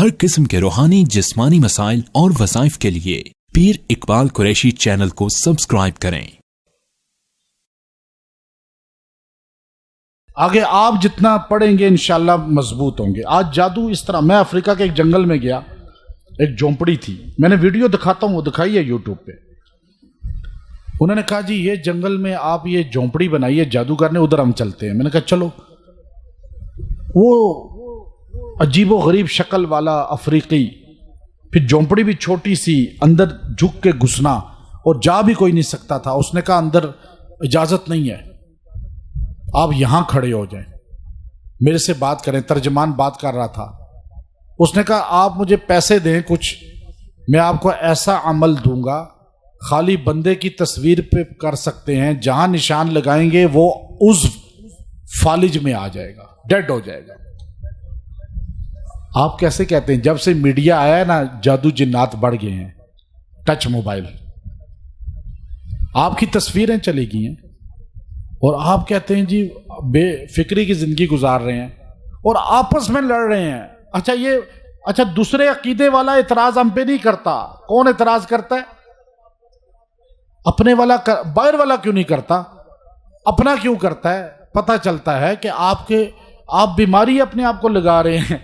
ہر قسم کے روحانی جسمانی مسائل اور وظائف کے لیے پیر اقبال قریشی چینل کو سبسکرائب کریں۔ آگے آپ جتنا پڑھیں گے انشاءاللہ مضبوط ہوں گے۔ آج جادو اس طرح، میں افریقہ کے ایک جنگل میں گیا، ایک جھونپڑی تھی، میں نے ویڈیو دکھاتا ہوں، وہ دکھائی ہے یوٹیوب پہ۔ انہوں نے کہا جی یہ جنگل میں آپ یہ جھونپڑی بنائیے جادوگر نے، ادھر ہم چلتے ہیں۔ میں نے کہا چلو۔ وہ عجیب و غریب شکل والا افریقی، پھر جھونپڑی بھی چھوٹی سی، اندر جھک کے گھسنا اور جا بھی کوئی نہیں سکتا تھا۔ اس نے کہا اندر اجازت نہیں ہے، آپ یہاں کھڑے ہو جائیں، میرے سے بات کریں۔ ترجمان بات کر رہا تھا۔ اس نے کہا آپ مجھے پیسے دیں کچھ، میں آپ کو ایسا عمل دوں گا، خالی بندے کی تصویر پہ کر سکتے ہیں، جہاں نشان لگائیں گے وہ عضو فالج میں آ جائے گا، ڈیڈ ہو جائے گا۔ آپ کیسے کہتے ہیں؟ جب سے میڈیا آیا ہے نا، جادو جنات بڑھ گئے ہیں۔ ٹچ موبائل، آپ کی تصویریں چلی گئی ہیں اور آپ کہتے ہیں جی بے فکری کی زندگی گزار رہے ہیں اور آپس میں لڑ رہے ہیں۔ اچھا دوسرے عقیدے والا اعتراض ہم پہ نہیں کرتا، کون اعتراض کرتا ہے؟ اپنے والا باہر والا کیوں نہیں کرتا؟ اپنا کیوں کرتا ہے؟ پتہ چلتا ہے کہ آپ بیماری اپنے آپ کو لگا رہے ہیں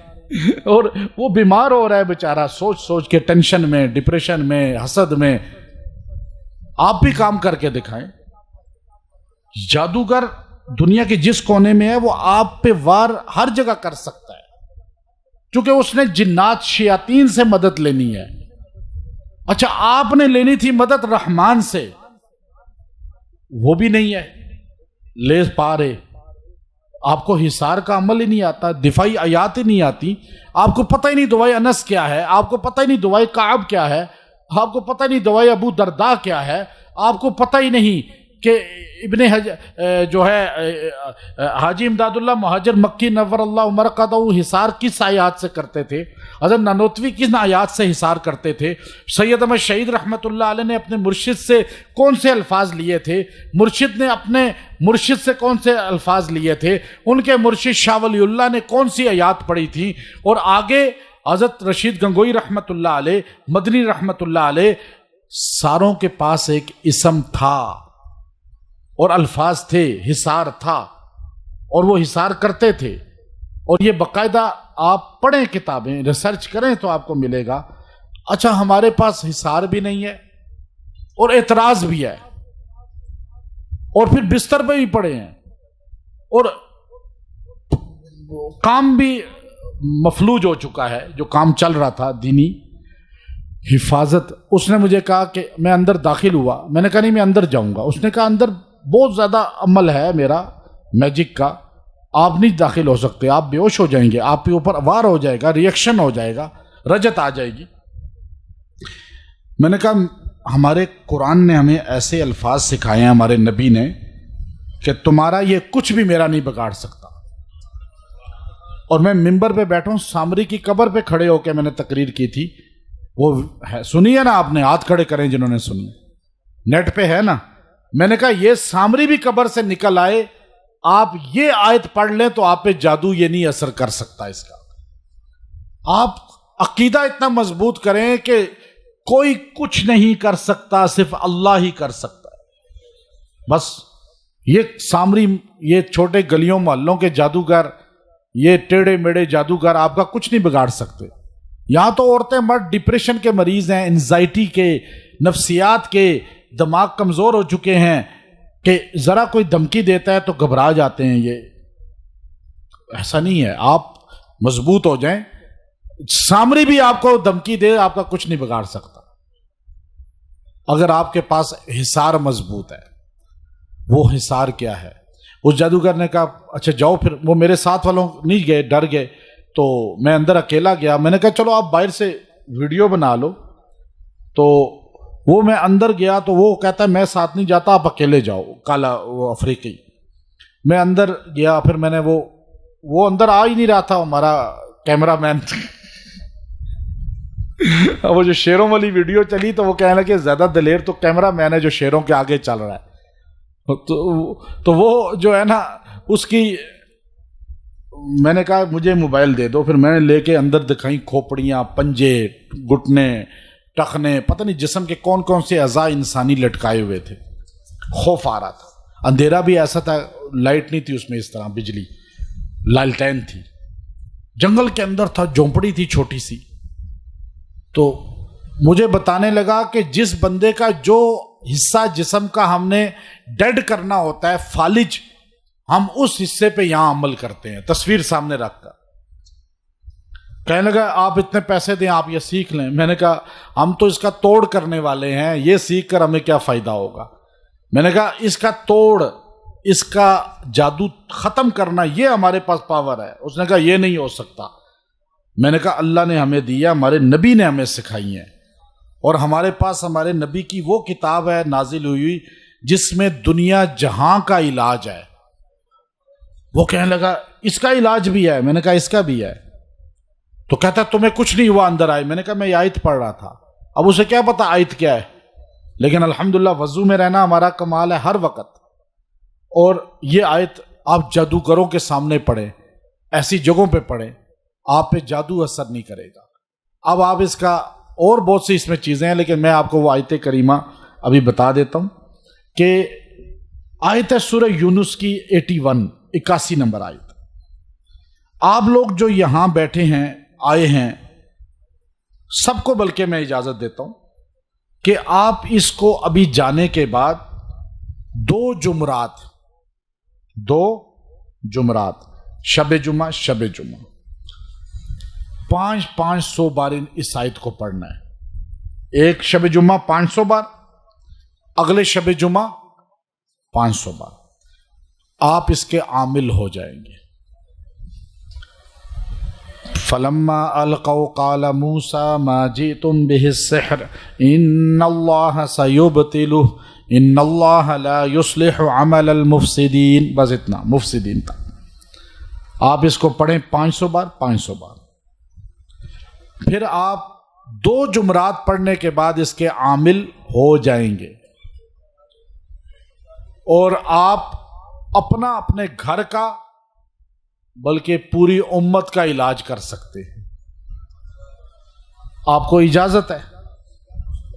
اور وہ بیمار ہو رہا ہے بیچارہ، سوچ سوچ کے، ٹینشن میں، ڈپریشن میں، حسد میں۔ آپ بھی کام کر کے دکھائیں۔ جادوگر دنیا کے جس کونے میں ہے وہ آپ پہ وار ہر جگہ کر سکتا ہے، کیونکہ اس نے جنات شیاطین سے مدد لینی ہے۔ اچھا آپ نے لینی تھی مدد رحمان سے، وہ بھی نہیں ہے، لے پا رہے۔ آپ کو حصار کا عمل ہی نہیں آتا، دفاعی آیات ہی نہیں آتی، آپ کو پتہ ہی نہیں دعائے انس کیا ہے، آپ کو پتہ ہی نہیں دعائے کعب کیا ہے، آپ کو پتہ ہی نہیں دعائے ابو درداء کیا ہے، آپ کو پتہ ہی نہیں کہ ابن جو ہے حاجی امداد اللہ مہاجر مکی نور اللہ مرقدہ حصار کس آیات سے کرتے تھے، حضرت نانوتوی کس آیات سے حصار کرتے تھے، سید احمد شہید رحمۃ اللہ علیہ نے اپنے مرشد سے کون سے الفاظ لیے تھے، مرشد نے اپنے مرشد سے کون سے الفاظ لیے تھے، ان کے مرشد شاہ ولی اللہ نے کون سی آیات پڑھی تھی، اور آگے حضرت رشید گنگوئی رحمۃ اللہ علیہ، مدنی رحمۃ اللہ علیہ، ساروں کے پاس ایک اسم تھا اور الفاظ تھے، حصار تھا، اور وہ حصار کرتے تھے۔ اور یہ باقاعدہ آپ پڑھیں کتابیں، ریسرچ کریں تو آپ کو ملے گا۔ اچھا ہمارے پاس حصار بھی نہیں ہے اور اعتراض بھی ہے، اور پھر بستر پہ بھی پڑے ہیں، اور کام بھی مفلوج ہو چکا ہے، جو کام چل رہا تھا دینی حفاظت۔ اس نے مجھے کہا کہ میں اندر داخل ہوا، میں نے کہا نہیں میں اندر جاؤں گا۔ اس نے کہا اندر بہت زیادہ عمل ہے میرا میجک کا، آپ نہیں داخل ہو سکتے، آپ بے ہوش ہو جائیں گے، آپ کے اوپر وار ہو جائے گا، ریئیکشن ہو جائے گا، رجت آ جائے گی۔ میں نے کہا ہمارے قرآن نے ہمیں ایسے الفاظ سکھائے ہیں، ہمارے نبی نے، کہ تمہارا یہ کچھ بھی میرا نہیں بگاڑ سکتا۔ اور میں ممبر پہ بیٹھا ہوں، سامری کی قبر پہ کھڑے ہو کے میں نے تقریر کی تھی، وہ سنی ہے نا آپ نے؟ ہاتھ کھڑے کریں جنہوں نے سنی، نیٹ پہ ہے نا۔ میں نے کہا یہ سامری بھی قبر سے نکل آئے، آپ یہ آیت پڑھ لیں تو آپ پہ جادو یہ نہیں اثر کر سکتا اس کا۔ آپ عقیدہ اتنا مضبوط کریں کہ کوئی کچھ نہیں کر سکتا، صرف اللہ ہی کر سکتا ہے۔ بس یہ سامری، یہ چھوٹے گلیوں محلوں کے جادوگر، یہ ٹیڑے میڑے جادوگر آپ کا کچھ نہیں بگاڑ سکتے۔ یہاں تو عورتیں مرد ڈپریشن کے مریض ہیں، انزائٹی کے، نفسیات کے، دماغ کمزور ہو چکے ہیں کہ ذرا کوئی دھمکی دیتا ہے تو گھبرا جاتے ہیں۔ یہ ایسا نہیں ہے، آپ مضبوط ہو جائیں۔ سامری بھی آپ کو دھمکی دے، آپ کا کچھ نہیں بگاڑ سکتا اگر آپ کے پاس حصار مضبوط ہے۔ وہ حصار کیا ہے؟ اس جادوگر نے کہا اچھا جاؤ پھر۔ وہ میرے ساتھ والوں نہیں گئے، ڈر گئے، تو میں اندر اکیلا گیا۔ میں نے کہا چلو آپ باہر سے ویڈیو بنا لو۔ تو وہ میں اندر گیا تو وہ کہتا ہے میں ساتھ نہیں جاتا، آپ اکیلے جاؤ، کالا وہ افریقی۔ میں اندر گیا، پھر میں نے وہ اندر آ ہی نہیں رہا تھا، ہمارا کیمرہ مین وہ جو شیروں والی ویڈیو چلی تو وہ کہنے لگے زیادہ دلیر تو کیمرہ مین ہے جو شیروں کے آگے چل رہا ہے۔ تو وہ جو ہے نا، اس کی میں نے کہا مجھے موبائل دے دو. پھر میں نے لے کے اندر دکھائیں کھوپڑیاں, پنجے, گھٹنے, ٹخنے, پتہ نہیں جسم کے کون کون سے اعضاء انسانی لٹکائے ہوئے تھے. خوف آ رہا تھا. اندھیرا بھی ایسا تھا, لائٹ نہیں تھی اس میں, اس طرح بجلی, لالٹین تھی. جنگل کے اندر تھا, جھونپڑی تھی چھوٹی سی. تو مجھے بتانے لگا کہ جس بندے کا جو حصہ جسم کا ہم نے ڈیڈ کرنا ہوتا ہے, فالج, ہم اس حصے پہ یہاں عمل کرتے ہیں, تصویر سامنے رکھ کر. کہنے لگا آپ اتنے پیسے دیں, آپ یہ سیکھ لیں. میں نے کہا ہم تو اس کا توڑ کرنے والے ہیں, یہ سیکھ کر ہمیں کیا فائدہ ہوگا. میں نے کہا اس کا توڑ, اس کا جادو ختم کرنا, یہ ہمارے پاس پاور ہے. اس نے کہا یہ نہیں ہو سکتا. میں نے کہا اللہ نے ہمیں دیا, ہمارے نبی نے ہمیں سکھائی ہیں, اور ہمارے پاس ہمارے نبی کی وہ کتاب ہے نازل ہوئی جس میں دنیا جہاں کا علاج ہے. وہ کہنے لگا اس کا علاج بھی ہے. میں نے کہا اس کا بھی ہے. تو کہتا تمہیں کچھ نہیں ہوا اندر آئے. میں نے کہا میں یہ آیت پڑھ رہا تھا. اب اسے کیا پتا آیت کیا ہے, لیکن الحمدللہ وضو میں رہنا ہمارا کمال ہے ہر وقت. اور یہ آیت آپ جادوگروں کے سامنے پڑھیں, ایسی جگہوں پہ پڑھیں, آپ پہ جادو اثر نہیں کرے گا. اب آپ اس کا اور بہت سی اس میں چیزیں ہیں, لیکن میں آپ کو وہ آیت کریمہ ابھی بتا دیتا ہوں کہ آیت ہے سورہ یونس کی 81 نمبر آیت. آپ لوگ جو یہاں بیٹھے ہیں, آئے ہیں, سب کو بلکہ میں اجازت دیتا ہوں کہ آپ اس کو ابھی جانے کے بعد 2 جمعرات, شب جمعہ, 500 بار اس آیت کو پڑھنا ہے. ایک شب جمعہ 500 بار, اگلے شب جمعہ 500 بار. آپ اس کے عامل ہو جائیں گے. فلما القوا قال موسى ما جئتم به السحر ان الله سيبطله ان الله لا يصلح عمل المفسدين. بس اتنا, مفسدین تھا. آپ اس کو پڑھیں 500 بار. پھر آپ 2 جمعرات پڑھنے کے بعد اس کے عامل ہو جائیں گے, اور آپ اپنے گھر کا بلکہ پوری امت کا علاج کر سکتے ہیں. آپ کو اجازت ہے,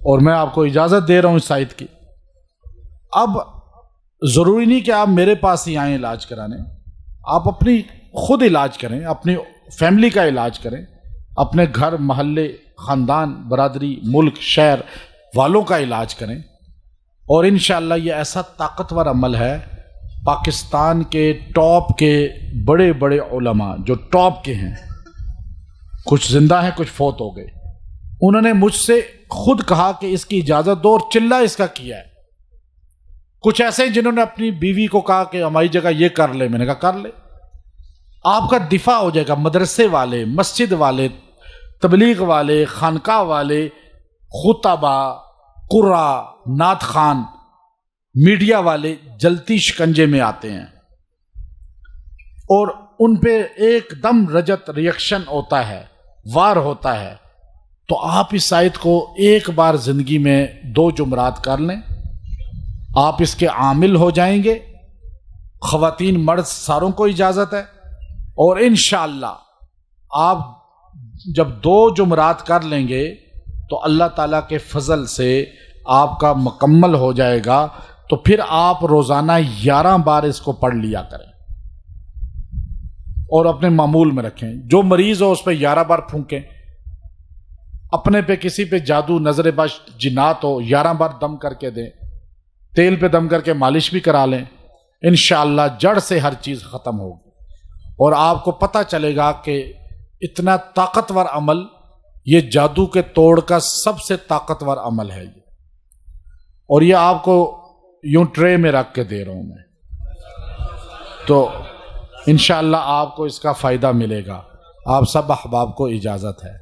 اور میں آپ کو اجازت دے رہا ہوں اس آیت کی. اب ضروری نہیں کہ آپ میرے پاس ہی آئیں علاج کرانے, آپ اپنی خود علاج کریں, اپنی فیملی کا علاج کریں, اپنے گھر, محلے, خاندان, برادری, ملک, شہر والوں کا علاج کریں. اور انشاءاللہ یہ ایسا طاقتور عمل ہے. پاکستان کے ٹاپ کے بڑے بڑے علماء جو ٹاپ کے ہیں, کچھ زندہ ہیں کچھ فوت ہو گئے, انہوں نے مجھ سے خود کہا کہ اس کی اجازت دو, اور چلہ اس کا کیا ہے. کچھ ایسے ہیں جنہوں نے اپنی بیوی کو کہا کہ ہماری جگہ یہ کر لے. میں نے کہا کر لے, آپ کا دفاع ہو جائے گا. مدرسے والے, مسجد والے, تبلیغ والے, خانقاہ والے, خطبہ, قرا, نعت خان, میڈیا والے جلتی شکنجے میں آتے ہیں, اور ان پہ ایک دم رجت ریئیکشن ہوتا ہے, وار ہوتا ہے. تو آپ اس آیت کو ایک بار زندگی میں 2 جمعرات کر لیں, آپ اس کے عامل ہو جائیں گے. خواتین مرد ساروں کو اجازت ہے. اور انشاءاللہ آپ جب 2 جمعرات کر لیں گے تو اللہ تعالیٰ کے فضل سے آپ کا مکمل ہو جائے گا. تو پھر آپ روزانہ 11 بار اس کو پڑھ لیا کریں, اور اپنے معمول میں رکھیں. جو مریض ہو اس پہ 11 بار پھونکیں. اپنے پہ کسی پہ جادو, نظر بش, جنات ہو, 11 بار دم کر کے دیں. تیل پہ دم کر کے مالش بھی کرا لیں. انشاءاللہ جڑ سے ہر چیز ختم ہوگی, اور آپ کو پتہ چلے گا کہ اتنا طاقتور عمل, یہ جادو کے توڑ کا سب سے طاقتور عمل ہے یہ. اور یہ آپ کو یوں ٹرے میں رکھ کے دے رہا ہوں میں. تو انشاءاللہ آپ کو اس کا فائدہ ملے گا. آپ سب احباب کو اجازت ہے.